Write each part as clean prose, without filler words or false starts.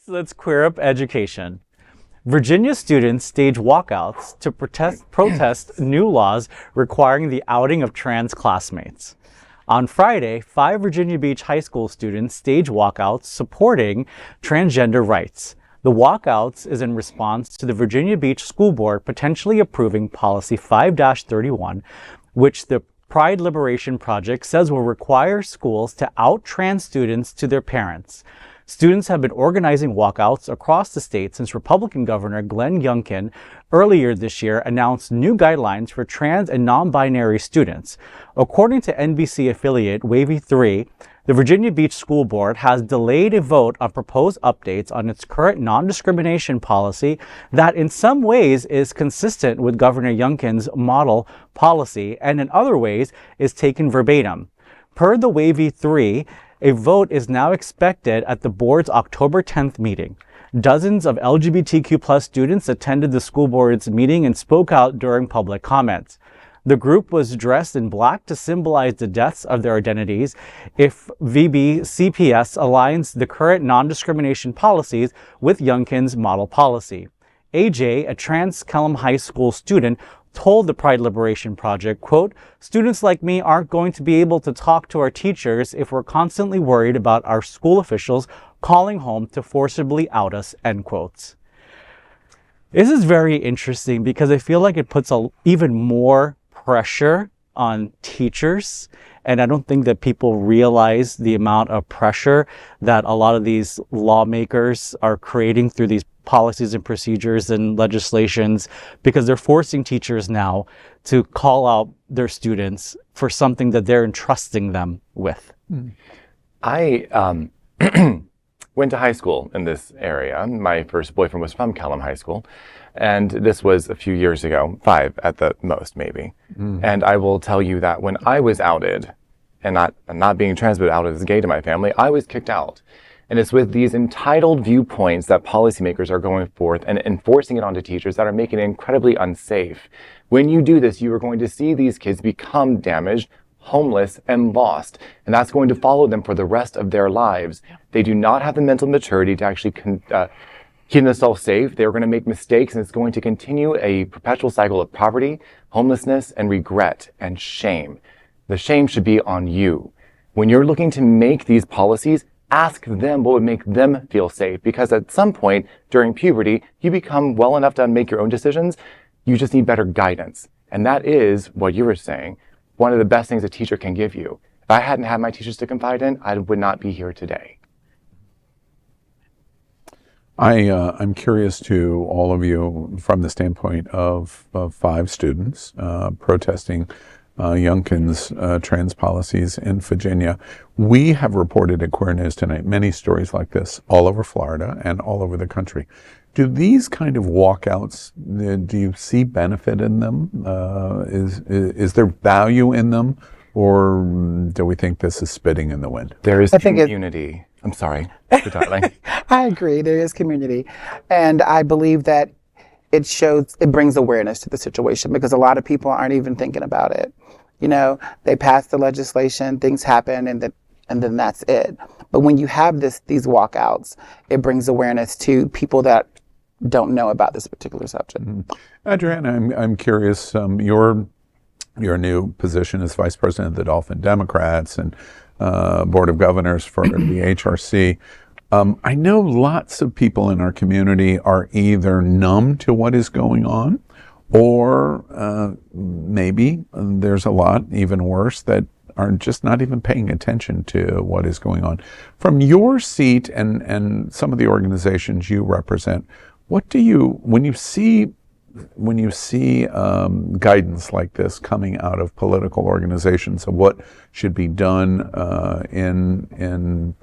let's queer up education. Virginia students stage walkouts to protest new laws requiring the outing of trans classmates. On Friday, 5 Virginia Beach high school students stage walkouts supporting transgender rights. The walkouts is in response to the Virginia Beach School Board potentially approving Policy 5-31, which the Pride Liberation Project says will require schools to out trans students to their parents. Students have been organizing walkouts across the state since Republican Governor Glenn Youngkin earlier this year announced new guidelines for trans and non-binary students. According to NBC affiliate Wavy 3, the Virginia Beach School Board has delayed a vote on proposed updates on its current non-discrimination policy that in some ways is consistent with Governor Youngkin's model policy and in other ways is taken verbatim. Per the Wavy 3, a vote is now expected at the board's October 10th meeting. Dozens of LGBTQ+ students attended the school board's meeting and spoke out during public comments. The group was dressed in black to symbolize the deaths of their identities if VBCPS aligns the current non-discrimination policies with Youngkin's model policy. AJ, a trans Kellam High School student, told the Pride Liberation Project, quote, "Students like me aren't going to be able to talk to our teachers if we're constantly worried about our school officials calling home to forcibly out us," end quotes. This is very interesting because I feel like it puts even more pressure on teachers. And I don't think that people realize the amount of pressure that a lot of these lawmakers are creating through these policies and procedures and legislations, because they're forcing teachers now to call out their students for something that they're entrusting them with. I went to high school in this area. My first boyfriend was from Kellam High School. And this was a few years ago, 5 at the most, maybe. And I will tell you that when I was outed, and not being trans, but outed as gay to my family, I was kicked out. And it's with these entitled viewpoints that policymakers are going forth and enforcing it onto teachers that are making it incredibly unsafe. When you do this, you are going to see these kids become damaged, homeless, and lost. And that's going to follow them for the rest of their lives. They do not have the mental maturity to actually keep themselves safe. They're going to make mistakes, and it's going to continue a perpetual cycle of poverty, homelessness, and regret and shame. The shame should be on you. When you're looking to make these policies, ask them what would make them feel safe, because at some point during puberty, you become well enough to make your own decisions. You just need better guidance. And that is what you were saying, one of the best things a teacher can give you. If I hadn't had my teachers to confide in, I would not be here today. I'm curious to all of you from the standpoint of 5 students protesting Youngkin's trans policies in Virginia. We have reported at Queer News Tonight many stories like this all over Florida and all over the country. Do these kind of walkouts, do you see benefit in them? Is there value in them? Or do we think this is spitting in the wind? There is community. I'm sorry, darling. I agree. There is community. And I believe that it brings awareness to the situation, because a lot of people aren't even thinking about it. You know, they pass the legislation, things happen, and then that's it. But when you have these walkouts, it brings awareness to people that don't know about this particular subject. Adrienne, I'm curious, your new position as Vice President of the Dolphin Democrats and Board of Governors for the HRC. I know lots of people in our community are either numb to what is going on, or maybe there's a lot, even worse, that are just not even paying attention to what is going on. From your seat and some of the organizations you represent, what do you, when you see guidance like this coming out of political organizations of what should be done in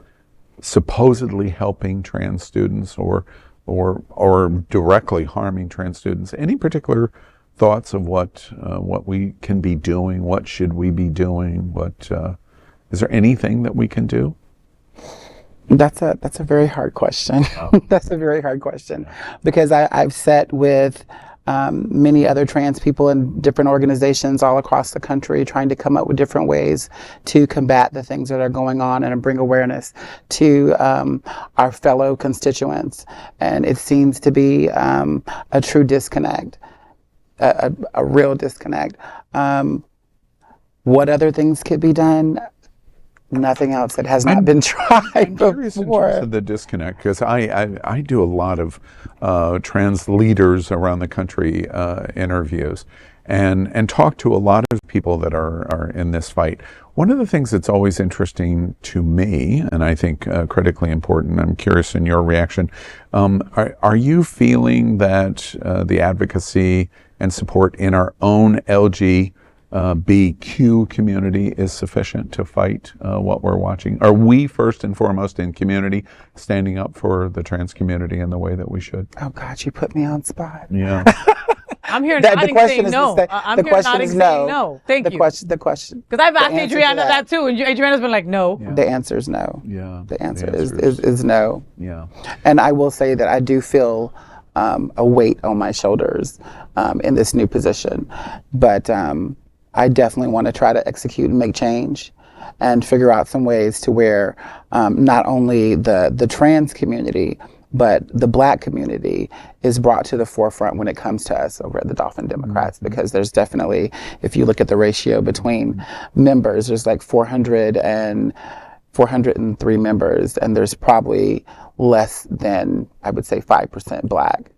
supposedly helping trans students or directly harming trans students, any particular thoughts of what we can be doing? What should we be doing? Is there anything that we can do? That's a very hard question. That's a very hard question, because I've sat with many other trans people in different organizations all across the country, trying to come up with different ways to combat the things that are going on and bring awareness to our fellow constituents. And it seems to be a true disconnect, a real disconnect. What other things could be done? Nothing else that has not been tried I'm curious in before. terms of the disconnect, because I do a lot of trans leaders around the country interviews and talk to a lot of people that are in this fight. One of the things that's always interesting to me, and I think critically important, I'm curious in your reaction, are you feeling that the advocacy and support in our own BQ community is sufficient to fight what we're watching? Are we first and foremost in community standing up for the trans community in the way that we should? Oh God, you put me on spot. Yeah. I'm here The nodding question saying is no. the I'm here question nodding is saying no. no. Thank you. The question. Because I've asked the answer to Adriana that too, and Adriana's been like, no. Yeah. The answer is no. Yeah. The answer is no. Yeah. And I will say that I do feel a weight on my shoulders in this new position. But I definitely want to try to execute and make change and figure out some ways to where not only the trans community, but the Black community is brought to the forefront when it comes to us over at the Dolphin Democrats, because there's definitely, if you look at the ratio between members, there's like 403 members, and there's probably less than, I would say, 5% Black.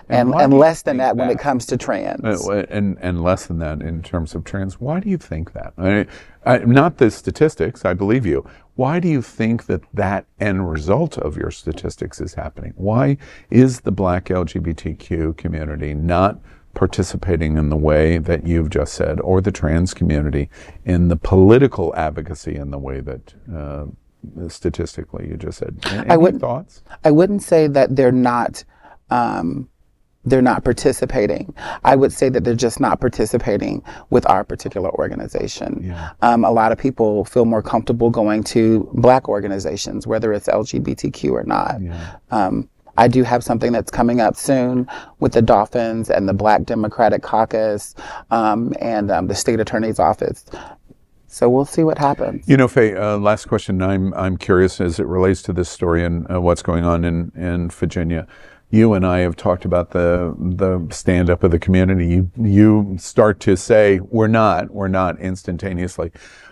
And less than that when it comes to trans. And less than that in terms of trans. Why do you think that? Not the statistics, I believe you. Why do you think that end result of your statistics is happening? Why is the Black LGBTQ community not participating in the way that you've just said, or the trans community in the political advocacy in the way that statistically you just said? Any thoughts? I wouldn't say that they're not participating. I would say that they're just not participating with our particular organization. Yeah. A lot of people feel more comfortable going to Black organizations, whether it's LGBTQ or not. Yeah. I do have something that's coming up soon with the Dolphins and the Black Democratic Caucus and the State Attorney's Office. So we'll see what happens. You know, Faye, last question. I'm curious as it relates to this story and what's going on in Virginia. You and I have talked about the stand-up of the community. You start to say, we're not instantaneously.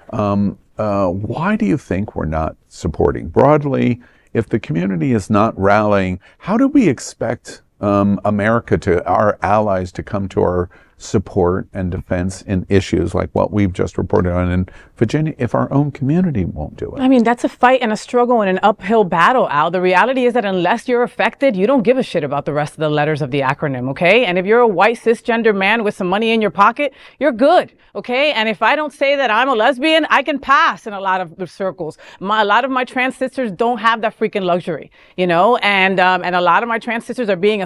Why do you think we're not supporting? Broadly, if the community is not rallying, how do we expect America, our allies, to come to our support and defense in issues like what we've just reported on in Virginia if our own community won't do it? I mean, that's a fight and a struggle and an uphill battle, Al. The reality is that unless you're affected, you don't give a shit about the rest of the letters of the acronym, okay? And if you're a white cisgender man with some money in your pocket, you're good, okay? And if I don't say that I'm a lesbian, I can pass in a lot of the circles. A lot of my trans sisters don't have that freaking luxury, you know? And a lot of my trans sisters are being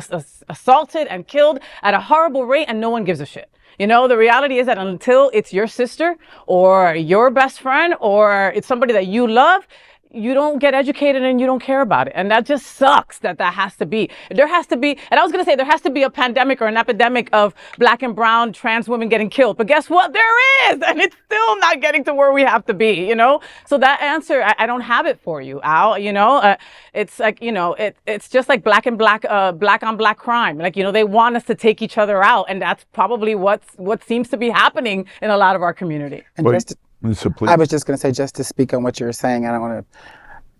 assaulted and killed at a horrible rate, and no one gives a shit. You know, the reality is that until it's your sister or your best friend or it's somebody that you love, you don't get educated and you don't care about it. And that just sucks that has to be. There has to be, and I was going to say, there has to be a pandemic or an epidemic of Black and brown trans women getting killed. But guess what? There is, and it's still not getting to where we have to be, you know? So that answer, I don't have it for you, Al, you know? It's like, you know, it's just like black on black crime. Like, you know, they want us to take each other out. And that's probably what seems to be happening in a lot of our community. And So please. I was just going to say, just to speak on what you were saying, I don't want to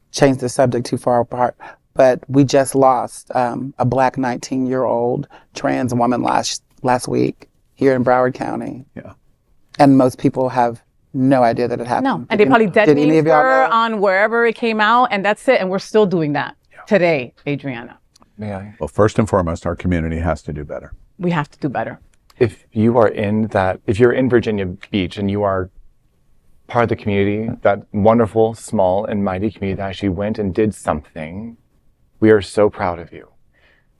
change the subject too far apart, but we just lost a Black 19-year-old trans woman last week here in Broward County. Yeah. And most people have no idea that it happened. No, and they probably detonated y'all her know? on wherever it came out, and that's it. And we're still doing that today, Adriana. May I? Well, first and foremost, our community has to do better. We have to do better. If you're in Virginia Beach and you are part of the community, that wonderful, small, and mighty community that actually went and did something, we are so proud of you.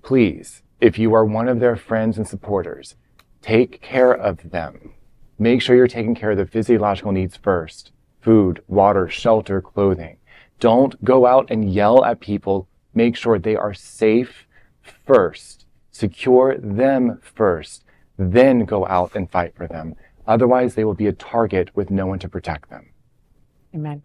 Please, if you are one of their friends and supporters, take care of them. Make sure you're taking care of the physiological needs first. Food, water, shelter, clothing. Don't go out and yell at people. Make sure they are safe first. Secure them first, then go out and fight for them. Otherwise, they will be a target with no one to protect them. Amen.